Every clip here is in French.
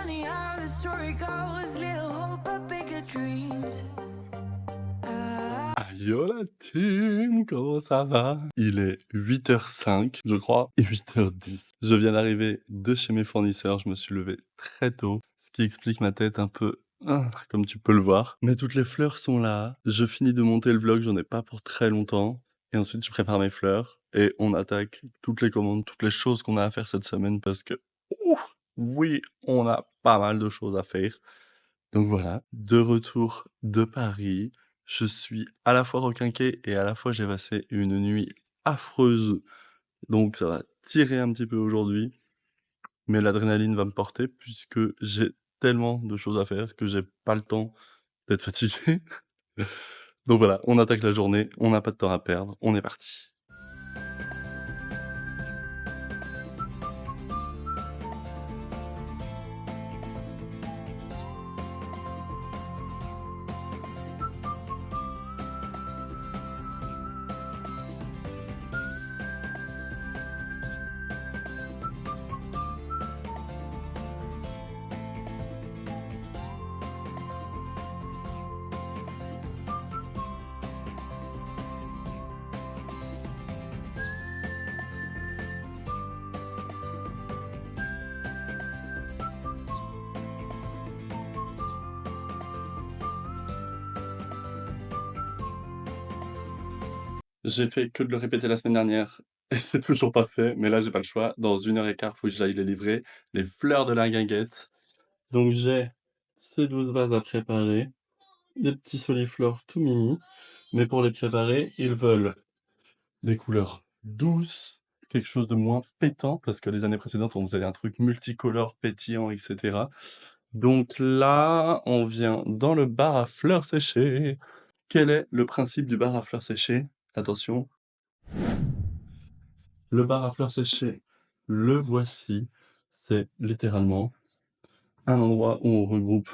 funny how the story goes. Little hope but bigger dreams. Yo la team, comment ça va? Il est 8h05, je crois, et 8h10. Je viens d'arriver de chez mes fournisseurs, je me suis levé très tôt, ce qui explique ma tête un peu, comme tu peux le voir. Mais toutes les fleurs sont là, je finis de monter le vlog, j'en ai pas pour très longtemps. Et ensuite, je prépare mes fleurs et on attaque toutes les commandes, toutes les choses qu'on a à faire cette semaine parce que, oui, on a pas mal de choses à faire. Donc voilà, de retour de Paris, je suis à la fois requinqué et à la fois j'ai passé une nuit affreuse. Donc ça va tirer un petit peu aujourd'hui, mais l'adrénaline va me porter puisque j'ai tellement de choses à faire que j'ai pas le temps d'être fatigué. Donc voilà, on attaque la journée, on n'a pas de temps à perdre, on est parti. J'ai fait que de le répéter la semaine dernière et c'est toujours pas fait, mais là j'ai pas le choix. Dans 1 h 15, faut que j'aille les livrer, les fleurs de la guinguette. Donc j'ai ces 12 vases à préparer, des petits soliflores tout mini, mais pour les préparer, ils veulent des couleurs douces, quelque chose de moins pétant, parce que les années précédentes, on faisait un truc multicolore, pétillant, etc. Donc là, on vient dans le bar à fleurs séchées. Quel est le principe du bar à fleurs séchées? Attention, le bar à fleurs séchées, le voici. C'est littéralement un endroit où on regroupe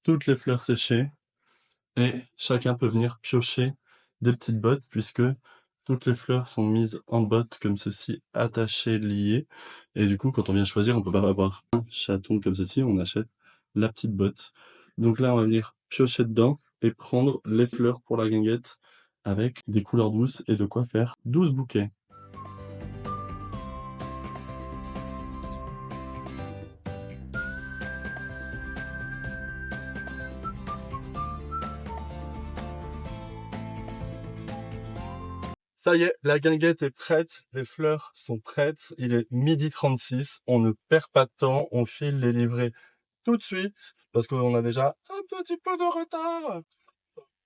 toutes les fleurs séchées et chacun peut venir piocher des petites bottes puisque toutes les fleurs sont mises en bottes comme ceci, attachées, liées. Et du coup, quand on vient choisir, on peut pas avoir un chaton comme ceci, on achète la petite botte. Donc là, on va venir piocher dedans et prendre les fleurs pour la guinguette avec des couleurs douces et de quoi faire 12 bouquets. Ça y est, la guinguette est prête, les fleurs sont prêtes, il est 12h36, on ne perd pas de temps, on file les livrer tout de suite, parce qu'on a déjà un petit peu de retard.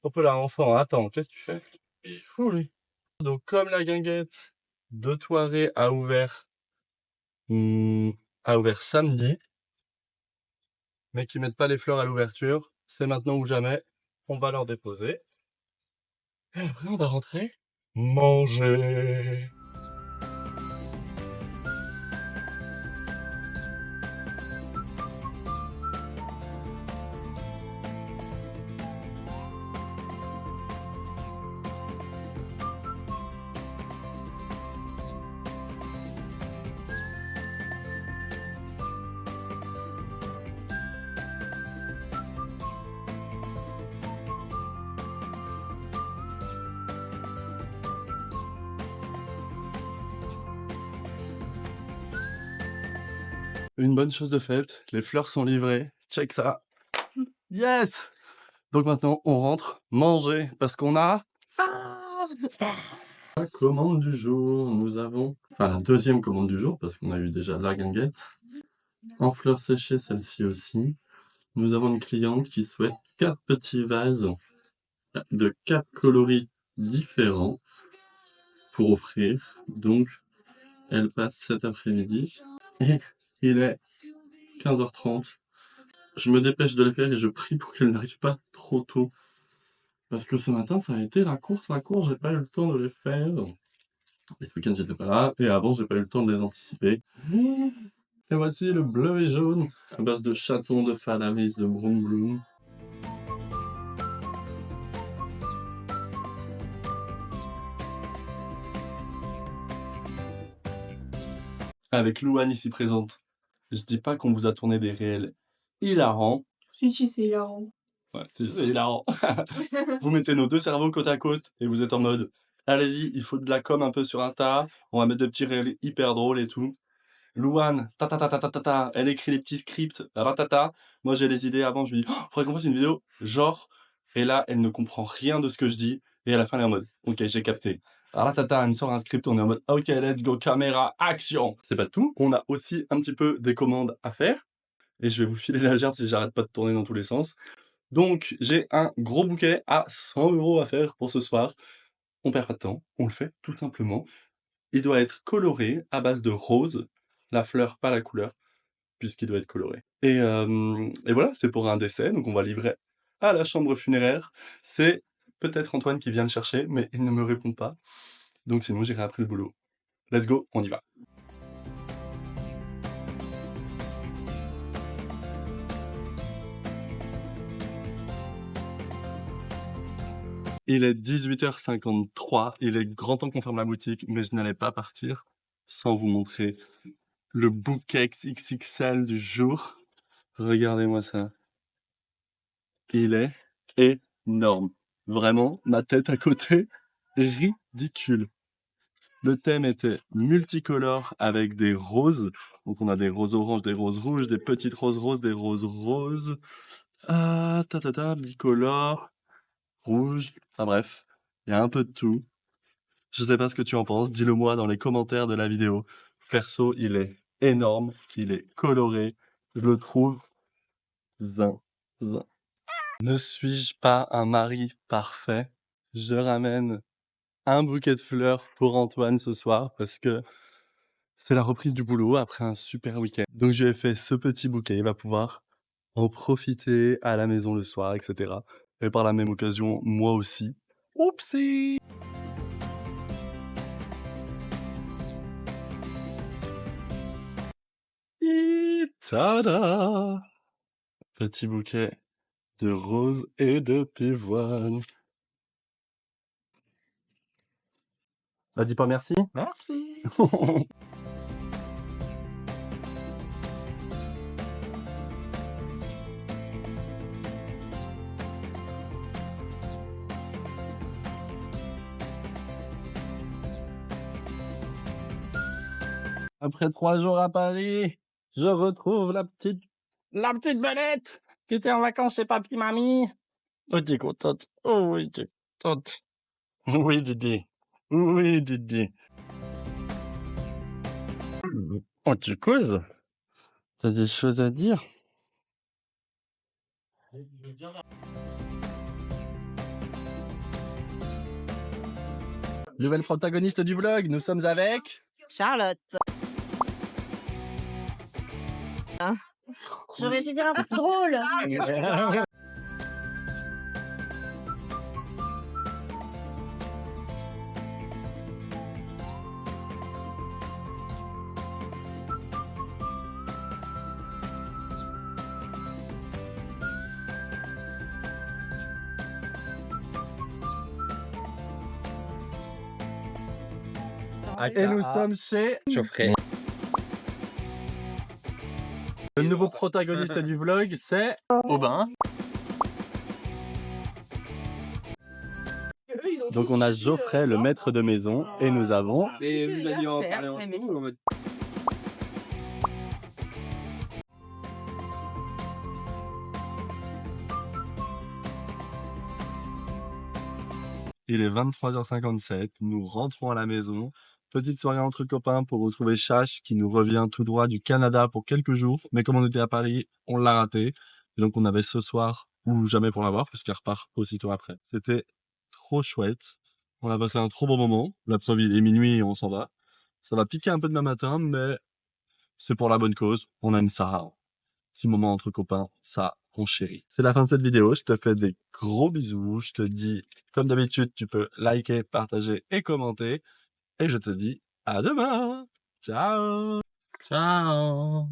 Hop là, enfant, attends, qu'est-ce que tu fais? Il est fou, lui. Donc, comme la guinguette de Thoiré a ouvert samedi, mais qu'ils mettent pas les fleurs à l'ouverture, c'est maintenant ou jamais, on va leur déposer. Et après, on va rentrer manger. Une bonne chose de faite, les fleurs sont livrées, check ça. Yes! Donc maintenant, on rentre manger parce qu'on a faim. La commande du jour, nous avons... Enfin, la deuxième commande du jour parce qu'on a eu déjà la guinguette. En fleurs séchées, celle-ci aussi. Nous avons une cliente qui souhaite 4 petits vases de 4 coloris différents pour offrir. Donc, elle passe cet après-midi. Et il est 15h30. Je me dépêche de les faire et je prie pour qu'elle n'arrive pas trop tôt. Parce que ce matin, ça a été la course, j'ai pas eu le temps de les faire. Et ce week-end, j'étais pas là. Et avant, j'ai pas eu le temps de les anticiper. Et voici le bleu et jaune, à base de chatons, de phalaris, de broom bloom. Avec Louane ici présente. Je dis pas qu'on vous a tourné des réels hilarants. Si, c'est hilarant. Ouais, c'est hilarant. Vous mettez nos 2 cerveaux côte à côte et vous êtes en mode: «Allez-y, il faut de la com un peu sur Insta, on va mettre des petits réels hyper drôles et tout». Louane, ta ta ta ta ta ta ta, elle écrit les petits scripts, ratata. Moi, j'ai les idées avant, je lui dis: «Oh, faudrait qu'on fasse une vidéo genre», et là, elle ne comprend rien de ce que je dis et à la fin, elle est en mode: «OK, j'ai capté». Ratata, elle me sort un script, on est en mode: «OK, let's go, caméra, action!» C'est pas tout, on a aussi un petit peu des commandes à faire et je vais vous filer la gerbe si j'arrête pas de tourner dans tous les sens. Donc, j'ai un gros bouquet à 100 € à faire pour ce soir. On perd pas de temps, on le fait tout simplement. Il doit être coloré à base de rose, la fleur, pas la couleur, puisqu'il doit être coloré. Et voilà, c'est pour un décès, donc on va livrer à la chambre funéraire. C'est peut-être Antoine qui vient le chercher, mais il ne me répond pas. Donc sinon, j'irai après le boulot. Let's go, on y va. Il est 18h53, il est grand temps qu'on ferme la boutique, mais je n'allais pas partir sans vous montrer le bouquet XXL du jour. Regardez-moi ça. Il est énorme. Vraiment, ma tête à côté, ridicule. Le thème était multicolore avec des roses. Donc on a des roses oranges, des roses rouges, des petites roses roses, des roses roses. Bicolore, rouge. Enfin bref, il y a un peu de tout. Je sais pas ce que tu en penses, dis-le moi dans les commentaires de la vidéo. Perso, il est énorme, il est coloré. Je le trouve zin. Ne suis-je pas un mari parfait? Je ramène un bouquet de fleurs pour Antoine ce soir parce que c'est la reprise du boulot après un super week-end. Donc je lui ai fait ce petit bouquet, il va pouvoir en profiter à la maison le soir, etc. Et par la même occasion, moi aussi. Oupsie! Tada! Petit bouquet de roses et de pivoine. Bah dis pas merci. Merci. Après 3 jours à Paris, je retrouve la petite belette qui était en vacances chez papy mamie. Oh, t'es contente? Oh oui, t'es contente. Oui, Didi. Oui, Didi. Oh, tu causes? T'as des choses à dire? Nouvelle protagoniste du vlog, nous sommes avec... Charlotte. J'aurais dû dire un truc drôle. Et nous sommes chez... Geoffrey. Le nouveau protagoniste du vlog, c'est... Aubin. Donc on a Geoffrey, le maître de maison, et nous avons... Et vous alliez en parler entre vous en mode... Il est 23h57, nous rentrons à la maison. Petite soirée entre copains pour retrouver Chash qui nous revient tout droit du Canada pour quelques jours. Mais comme on était à Paris, on l'a raté. Et donc on avait ce soir ou jamais pour l'avoir puisqu'elle repart aussitôt après. C'était trop chouette. On a passé un trop bon moment. La preuve, il est minuit et on s'en va. Ça va piquer un peu demain matin, mais c'est pour la bonne cause. On aime ça. Petit moment entre copains, ça, on chérit. C'est la fin de cette vidéo, je te fais des gros bisous, je te dis, comme d'habitude, tu peux liker, partager et commenter, et je te dis à demain. Ciao. Ciao.